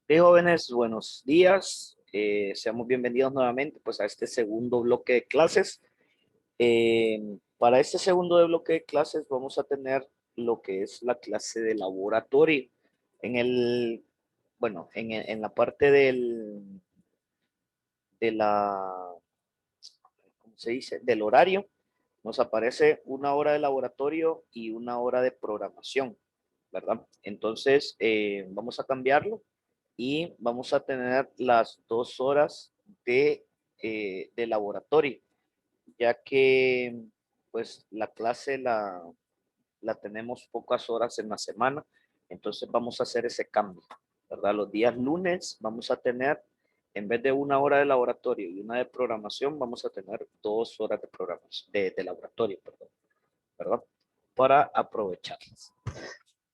Jóvenes, buenos días. Seamos bienvenidos nuevamente pues, a este segundo bloque de clases. Para este segundo bloque de clases vamos a tener lo que es la clase de laboratorio. En el, bueno, en la parte de la, ¿cómo se dice? Del horario, nos aparece una hora de laboratorio y una hora de programación, ¿verdad? Entonces, vamos a cambiarlo y vamos a tener las 2 horas de laboratorio, ya que pues la clase la tenemos pocas horas en la semana, entonces vamos a hacer ese cambio, ¿verdad? Los días lunes vamos a tener, en vez de una hora de laboratorio y una de programación, vamos a tener 2 horas de programación, de laboratorio, perdón, ¿verdad? Para aprovecharlas.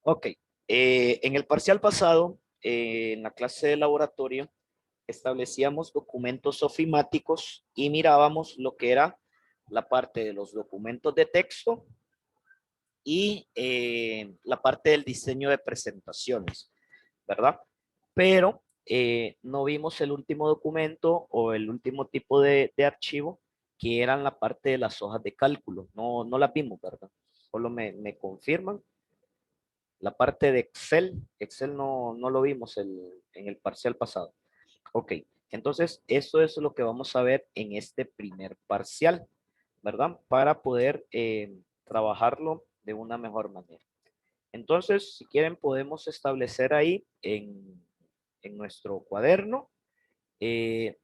Ok, en el parcial pasado, en la clase de laboratorio, establecíamos documentos ofimáticos y mirábamos lo que era la parte de los documentos de texto y la parte del diseño de presentaciones, ¿verdad? Pero no vimos el último documento o el último tipo de archivo, que eran la parte de las hojas de cálculo. No las vimos, ¿verdad? Solo me confirman. La parte de Excel no lo vimos en el parcial pasado. Ok, entonces eso es lo que vamos a ver en este primer parcial, ¿verdad? Para poder trabajarlo de una mejor manera. Entonces, si quieren, podemos establecer ahí en nuestro cuaderno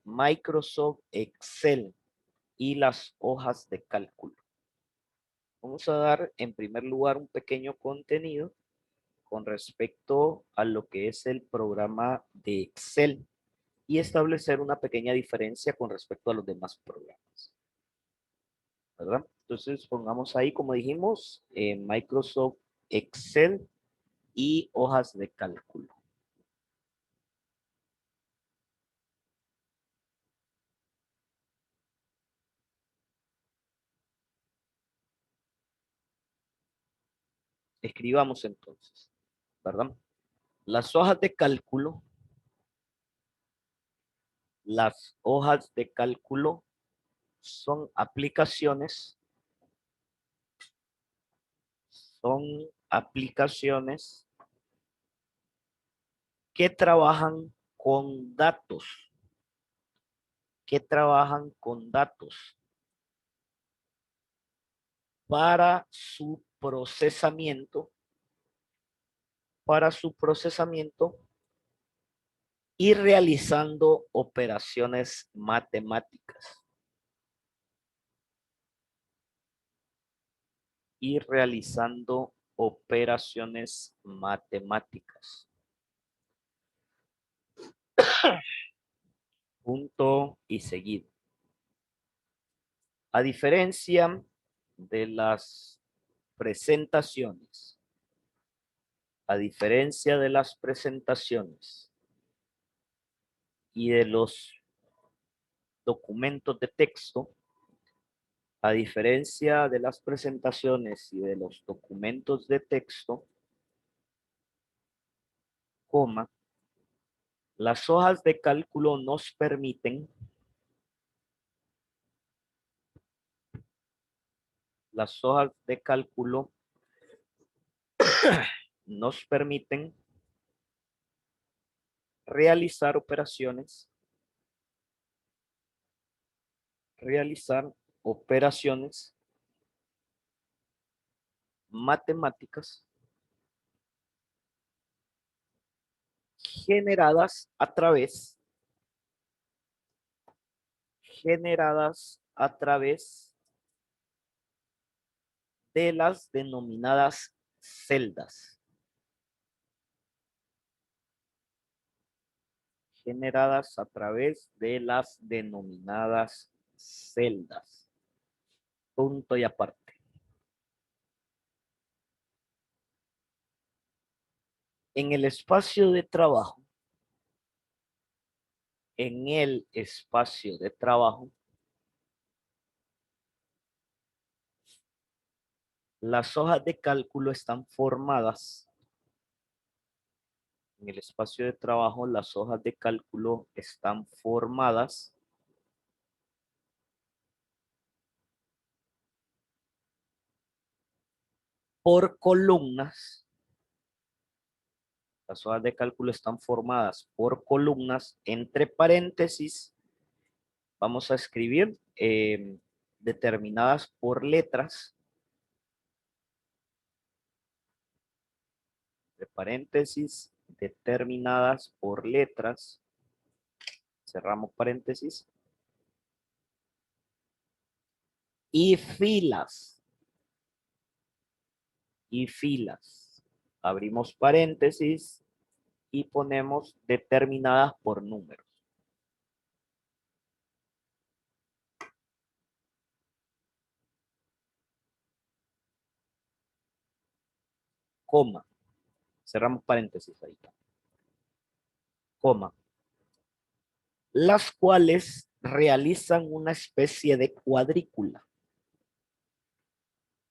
Microsoft Excel y las hojas de cálculo. Vamos a dar en primer lugar un pequeño contenido con respecto a lo que es el programa de Excel y establecer una pequeña diferencia con respecto a los demás programas, ¿verdad? Entonces pongamos ahí, como dijimos, Microsoft Excel y hojas de cálculo. Escribamos entonces, ¿verdad? Las hojas de cálculo, las hojas de cálculo son aplicaciones, son aplicaciones que trabajan con datos, que trabajan con datos para su procesamiento, para su procesamiento y realizando operaciones matemáticas. Y realizando operaciones matemáticas. Punto y seguido. A diferencia de las presentaciones, a diferencia de las presentaciones y de los documentos de texto, a diferencia de las presentaciones y de los documentos de texto, coma, las hojas de cálculo nos permiten, las hojas de cálculo nos permiten realizar operaciones, realizar operaciones matemáticas generadas a través, generadas a través de las denominadas celdas, generadas a través de las denominadas celdas. Punto y aparte. En el espacio de trabajo, en el espacio de trabajo, las hojas de cálculo están formadas En el espacio de trabajo, las hojas de cálculo están formadas por columnas. Las hojas de cálculo están formadas por columnas. Entre paréntesis, vamos a escribir determinadas por letras. Entre paréntesis, determinadas por letras. Cerramos paréntesis. Y filas. Y filas. Abrimos paréntesis y ponemos determinadas por números. Coma. Cerramos paréntesis ahí. Coma. Las cuales realizan una especie de cuadrícula.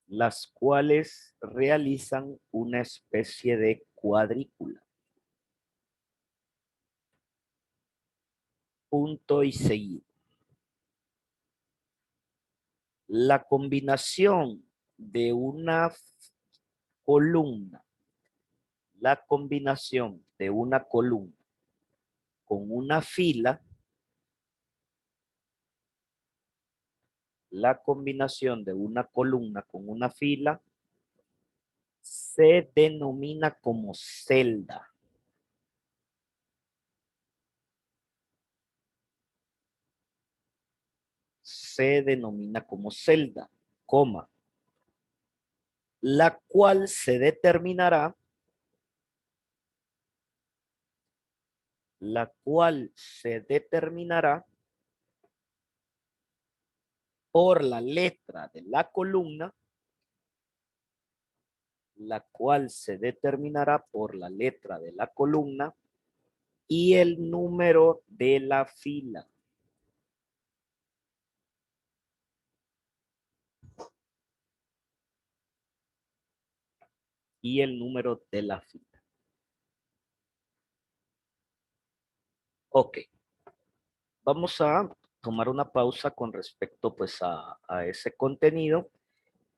Las cuales realizan una especie de cuadrícula. Punto y seguido. La combinación de una columna, la combinación de una columna con una fila, la combinación de una columna con una fila se denomina como celda. Se denomina como celda, coma, la cual se determinará, por la letra de la columna, la cual se determinará por la letra de la columna y el número de la fila. Y el número de la fila. Ok. Vamos a tomar una pausa con respecto pues a ese contenido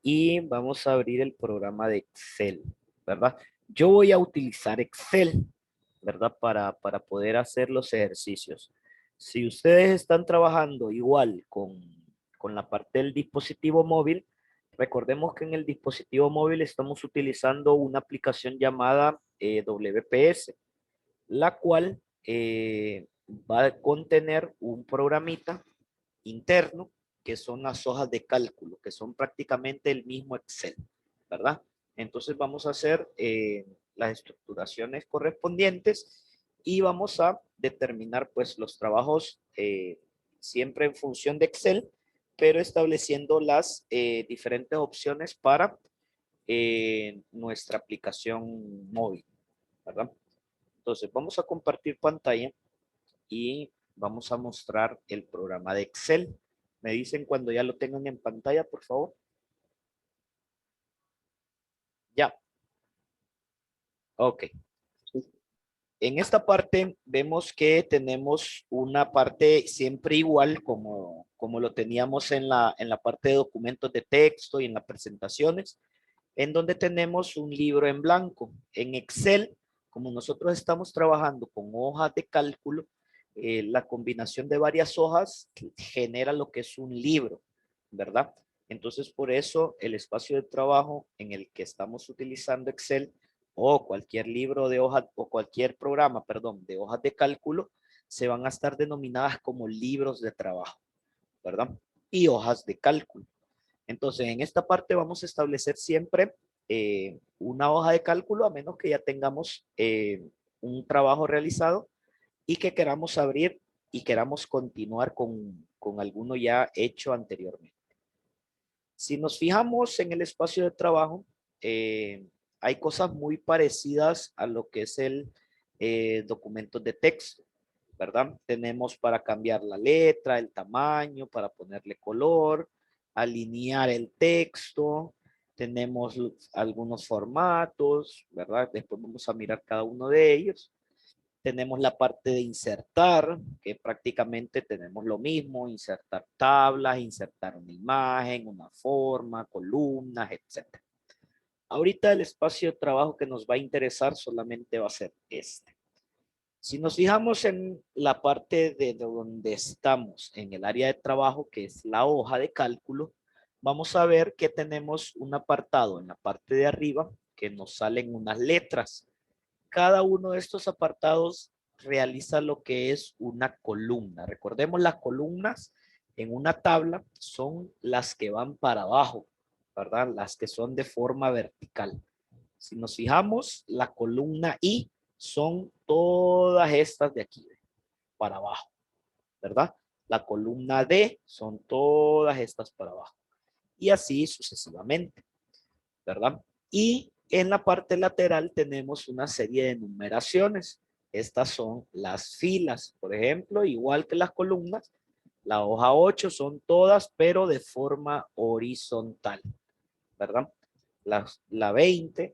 y vamos a abrir el programa de Excel, ¿verdad? Yo voy a utilizar Excel, ¿verdad? Para poder hacer los ejercicios. Si ustedes están trabajando igual con la parte del dispositivo móvil, recordemos que en el dispositivo móvil estamos utilizando una aplicación llamada WPS, la cual va a contener un programita interno que son las hojas de cálculo, que son prácticamente el mismo Excel, ¿verdad? Entonces vamos a hacer las estructuraciones correspondientes y vamos a determinar pues los trabajos siempre en función de Excel, pero estableciendo las diferentes opciones para nuestra aplicación móvil, ¿verdad? Entonces vamos a compartir pantalla y vamos a mostrar el programa de Excel. Me dicen cuando ya lo tengan en pantalla, por favor. Ya, ok. En esta parte vemos que tenemos una parte siempre igual como lo teníamos en la parte de documentos de texto y en las presentaciones, en donde tenemos un libro en blanco. En Excel, como nosotros estamos trabajando con hojas de cálculo, la combinación de varias hojas genera lo que es un libro, ¿verdad? Entonces, por eso el espacio de trabajo en el que estamos utilizando Excel o cualquier libro de hojas o cualquier programa, perdón, de hojas de cálculo, se van a estar denominadas como libros de trabajo, ¿verdad? Y hojas de cálculo. Entonces, en esta parte vamos a establecer siempre una hoja de cálculo, a menos que ya tengamos un trabajo realizado y que queramos abrir y queramos continuar con alguno ya hecho anteriormente. Si nos fijamos en el espacio de trabajo, eh, hay cosas muy parecidas a lo que es el documento de texto, ¿verdad? Tenemos para cambiar la letra, el tamaño, para ponerle color, alinear el texto, tenemos algunos formatos, ¿verdad? Después vamos a mirar cada uno de ellos. Tenemos la parte de insertar, que prácticamente tenemos lo mismo, insertar tablas, insertar una imagen, una forma, columnas, etc. Ahorita el espacio de trabajo que nos va a interesar solamente va a ser este. Si nos fijamos en la parte de donde estamos, en el área de trabajo, que es la hoja de cálculo, vamos a ver que tenemos un apartado en la parte de arriba que nos salen unas letras. Cada uno de estos apartados realiza lo que es una columna. Recordemos, las columnas en una tabla son las que van para abajo, ¿verdad? Las que son de forma vertical. Si nos fijamos, la columna I son todas estas de aquí, para abajo, ¿verdad? La columna D son todas estas para abajo. Y así sucesivamente, ¿verdad? Y en la parte lateral tenemos una serie de numeraciones. Estas son las filas, por ejemplo, igual que las columnas. La hoja 8 son todas, pero de forma horizontal, ¿verdad? La 20,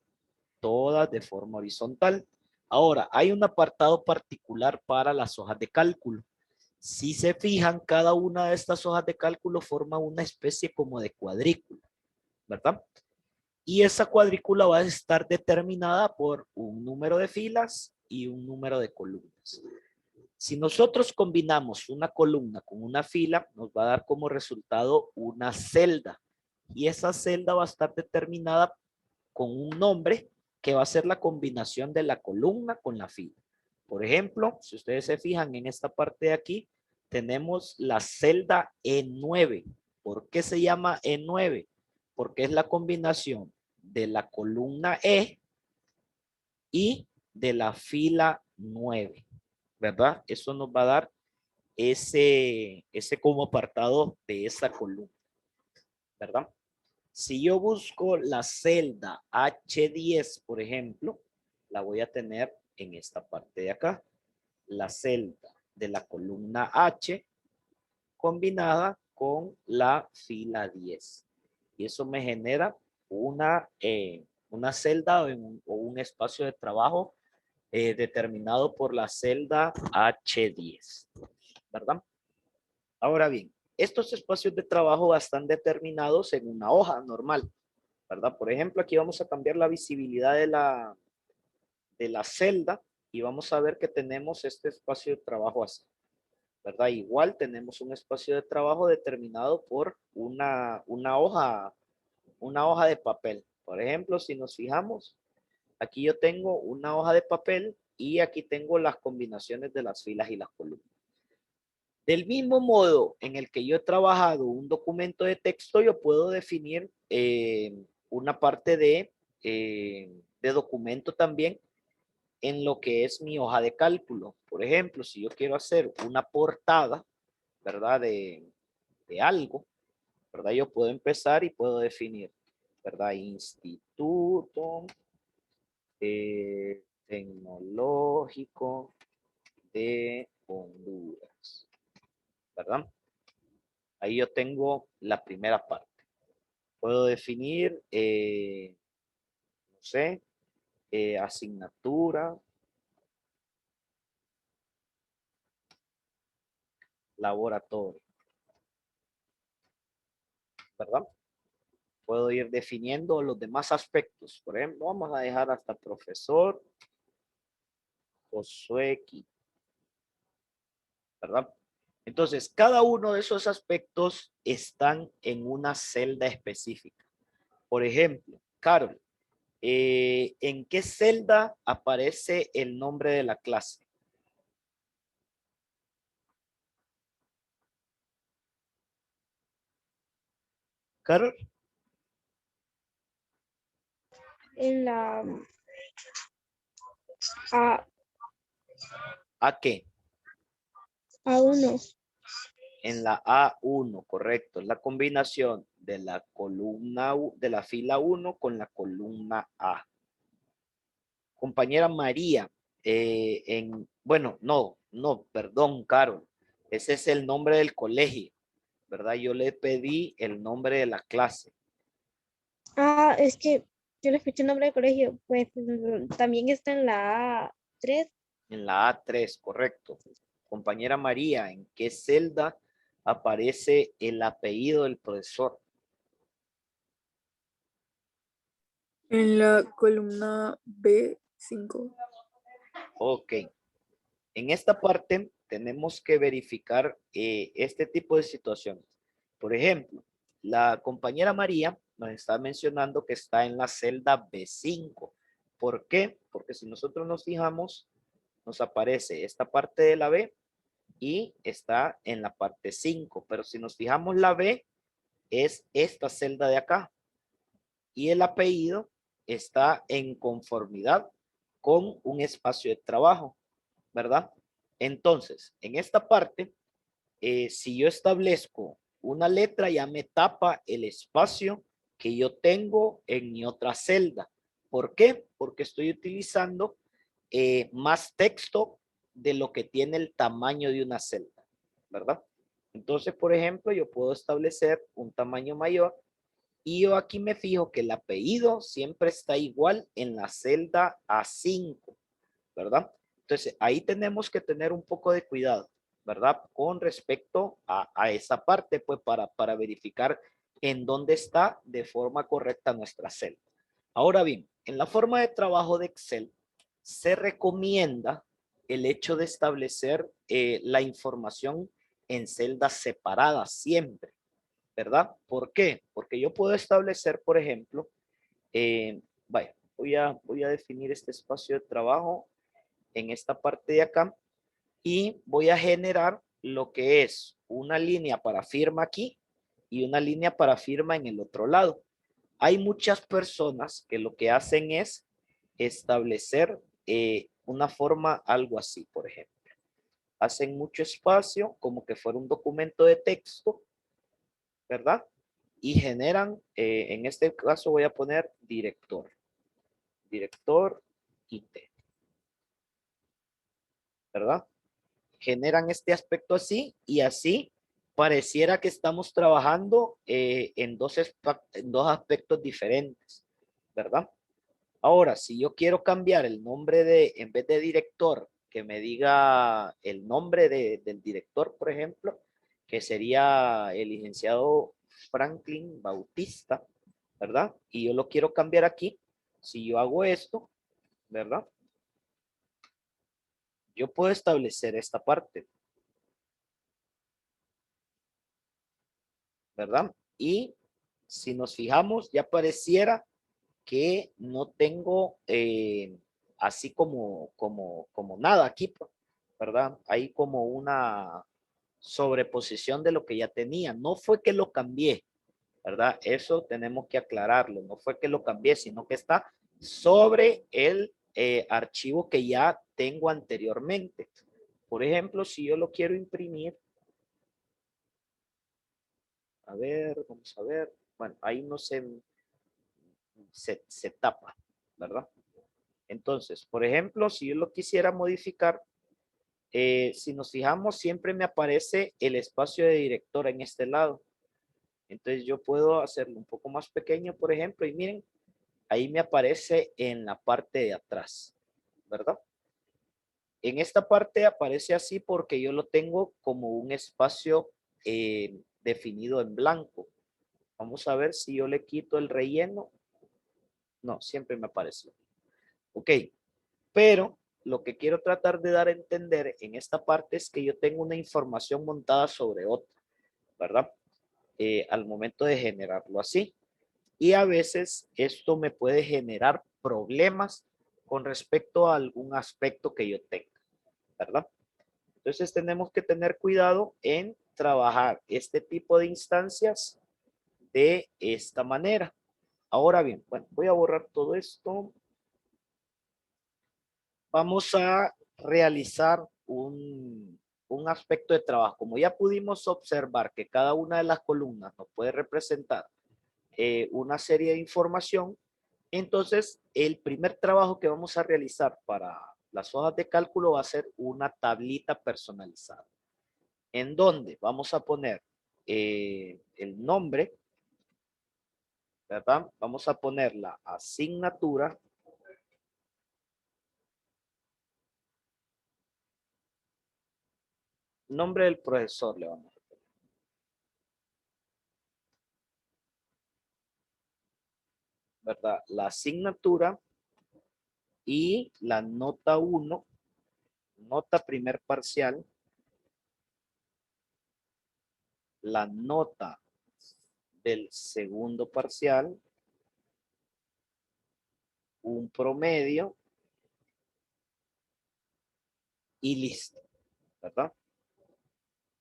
todas de forma horizontal. Ahora, hay un apartado particular para las hojas de cálculo. Si se fijan, cada una de estas hojas de cálculo forma una especie como de cuadrícula, ¿verdad? Y esa cuadrícula va a estar determinada por un número de filas y un número de columnas. Si nosotros combinamos una columna con una fila, nos va a dar como resultado una celda. Y esa celda va a estar determinada con un nombre que va a ser la combinación de la columna con la fila. Por ejemplo, si ustedes se fijan en esta parte de aquí, tenemos la celda E9. ¿Por qué se llama E9? Porque es la combinación de la columna E y de la fila 9, ¿verdad? Eso nos va a dar ese como apartado de esa columna, ¿verdad? Si yo busco la celda H10, por ejemplo, la voy a tener en esta parte de acá. La celda de la columna H combinada con la fila 10. Y eso me genera una celda o un espacio de trabajo determinado por la celda H10, ¿verdad? Ahora bien, estos espacios de trabajo están determinados en una hoja normal, ¿verdad? Por ejemplo, aquí vamos a cambiar la visibilidad de la celda y vamos a ver que tenemos este espacio de trabajo así, ¿verdad? Igual tenemos un espacio de trabajo determinado por una hoja de papel. Por ejemplo, si nos fijamos, aquí yo tengo una hoja de papel y aquí tengo las combinaciones de las filas y las columnas. Del mismo modo en el que yo he trabajado un documento de texto, yo puedo definir una parte de documento también en lo que es mi hoja de cálculo. Por ejemplo, si yo quiero hacer una portada, ¿verdad? De algo, ¿verdad? Yo puedo empezar y puedo definir, ¿verdad? Instituto Tecnológico de Honduras, ¿verdad? Ahí yo tengo la primera parte. Puedo definir, no sé, asignatura, laboratorio, ¿verdad? Puedo ir definiendo los demás aspectos. Por ejemplo, vamos a dejar hasta profesor Josué, ¿verdad? Entonces, cada uno de esos aspectos están en una celda específica. Por ejemplo, Carol, ¿en qué celda aparece el nombre de la clase? Carol, En la A, ¿a qué? A1. En la A1, correcto. Es la combinación de la columna, de la fila 1 con la columna A. Compañera María, bueno, no, perdón, Carol. Ese es el nombre del colegio, ¿verdad? Yo le pedí el nombre de la clase. Ah, es que yo le escuché el nombre de colegio, pues también está en la A3. En la A3, correcto. Compañera María, ¿en qué celda aparece el apellido del profesor? En la columna B5. Ok. En esta parte tenemos que verificar este tipo de situaciones. Por ejemplo, la compañera María nos está mencionando que está en la celda B5. ¿Por qué? Porque si nosotros nos fijamos, nos aparece esta parte de la B y está en la parte 5. Pero si nos fijamos, la B es esta celda de acá y el apellido está en conformidad con un espacio de trabajo, ¿verdad? Entonces, en esta parte, si yo establezco una letra, ya me tapa el espacio que yo tengo en mi otra celda. ¿Por qué? Porque estoy utilizando más texto de lo que tiene el tamaño de una celda, ¿verdad? Entonces, por ejemplo, yo puedo establecer un tamaño mayor y yo aquí me fijo que el apellido siempre está igual en la celda A5, ¿verdad? Entonces, ahí tenemos que tener un poco de cuidado, ¿verdad? Con respecto a esa parte, pues para verificar en dónde está de forma correcta nuestra celda. Ahora bien, en la forma de trabajo de Excel, se recomienda el hecho de establecer la información en celdas separadas siempre, ¿verdad? ¿Por qué? Porque yo puedo establecer, por ejemplo, vaya, voy a definir este espacio de trabajo en esta parte de acá y voy a generar lo que es una línea para firma aquí y una línea para firma en el otro lado. Hay muchas personas que lo que hacen es establecer una forma algo así, por ejemplo. Hacen mucho espacio como que fuera un documento de texto, ¿verdad? Y generan, en este caso voy a poner director IT, ¿verdad? Generan este aspecto así y así pareciera que estamos trabajando en dos aspectos diferentes, ¿verdad? Ahora, si yo quiero cambiar el nombre en vez de director, que me diga el nombre del director, por ejemplo, que sería el licenciado Franklin Bautista, ¿verdad? Y yo lo quiero cambiar aquí. Si yo hago esto, ¿verdad? Yo puedo establecer esta parte, ¿verdad? Y si nos fijamos, ya pareciera que no tengo así como nada aquí, pues, ¿verdad? Hay como una sobreposición de lo que ya tenía. No fue que lo cambié, ¿verdad? Eso tenemos que aclararlo. No fue que lo cambié, sino que está sobre el archivo que ya tengo anteriormente. Por ejemplo, si yo lo quiero imprimir, a ver, vamos a ver. Bueno, ahí no se tapa, ¿verdad? Entonces, por ejemplo, si yo lo quisiera modificar, si nos fijamos, siempre me aparece el espacio de director en este lado. Entonces yo puedo hacerlo un poco más pequeño, por ejemplo, y miren, ahí me aparece en la parte de atrás, ¿verdad? En esta parte aparece así porque yo lo tengo como un espacio definido en blanco. Vamos a ver si yo le quito el relleno. No, siempre me aparece. Ok, pero lo que quiero tratar de dar a entender en esta parte es que yo tengo una información montada sobre otra, ¿verdad? Al momento de generarlo así. Y a veces esto me puede generar problemas con respecto a algún aspecto que yo tenga, ¿verdad? Entonces tenemos que tener cuidado en trabajar este tipo de instancias de esta manera. Ahora bien, bueno, voy a borrar todo esto. Vamos a realizar un aspecto de trabajo. Como ya pudimos observar que cada una de las columnas nos puede representar una serie de información, entonces el primer trabajo que vamos a realizar para las hojas de cálculo va a ser una tablita personalizada, en donde vamos a poner el nombre, ¿verdad? Vamos a poner la asignatura, Nombre del profesor le vamos a poner. ¿Verdad? La asignatura y la nota 1, nota primer parcial, la nota del segundo parcial, un promedio y listo, ¿verdad?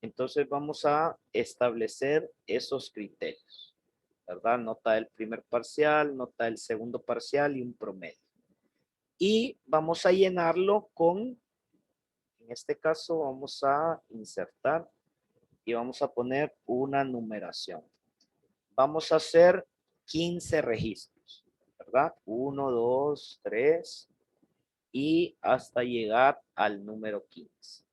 Entonces vamos a establecer esos criterios, ¿verdad? Nota del primer parcial, nota del segundo parcial y un promedio. Y vamos a llenarlo con, en este caso vamos a insertar y vamos a poner una numeración. Vamos a hacer 15 registros, ¿verdad? 1, 2, 3 y hasta llegar al número 15.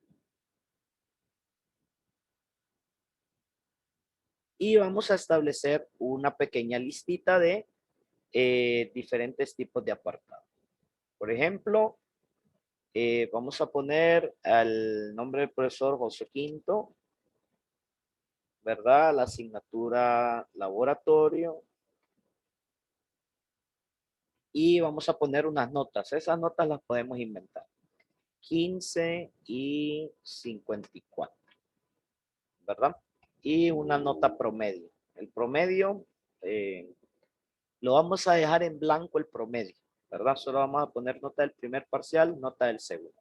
Y vamos a establecer una pequeña listita de diferentes tipos de apartado. Por ejemplo, vamos a poner al nombre del profesor José Quinto, ¿verdad? La asignatura laboratorio. Y vamos a poner unas notas. Esas notas las podemos inventar. 15 y 54, ¿verdad? Y una nota promedio. El promedio lo vamos a dejar en blanco el promedio, ¿verdad? Solo vamos a poner nota del primer parcial, nota del segundo.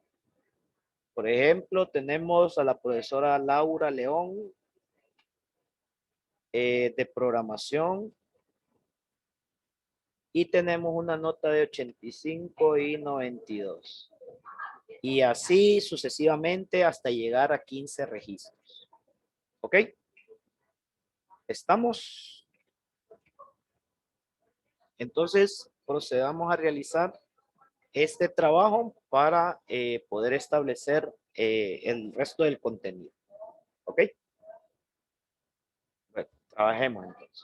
Por ejemplo, tenemos a la profesora Laura León de programación y tenemos una nota de 85 y 92. Y así sucesivamente hasta llegar a 15 registros. ¿Ok? ¿Estamos? Entonces, procedamos a realizar este trabajo para poder establecer el resto del contenido. ¿Ok? Bueno, trabajemos entonces.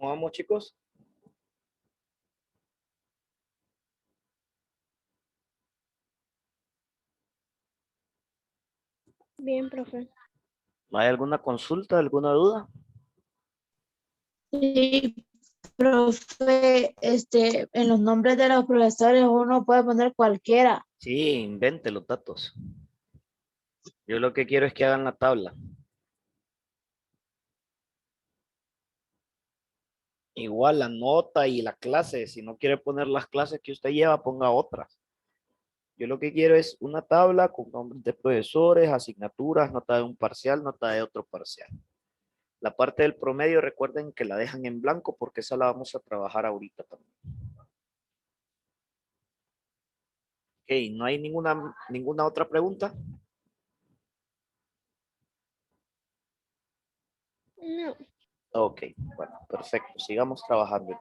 ¿Cómo vamos, chicos? Bien, profe. ¿Hay alguna consulta, alguna duda? Sí, profe, en los nombres de los profesores uno puede poner cualquiera. Sí, invente los datos. Yo lo que quiero es que hagan la tabla. Igual la nota y la clase. Si no quiere poner las clases que usted lleva, ponga otras. Yo lo que quiero es una tabla con nombres de profesores, asignaturas, nota de un parcial, nota de otro parcial. La parte del promedio, recuerden que la dejan en blanco porque esa la vamos a trabajar ahorita también. Ok, ¿no hay ninguna otra pregunta? No. Ok, bueno, perfecto. Sigamos trabajando.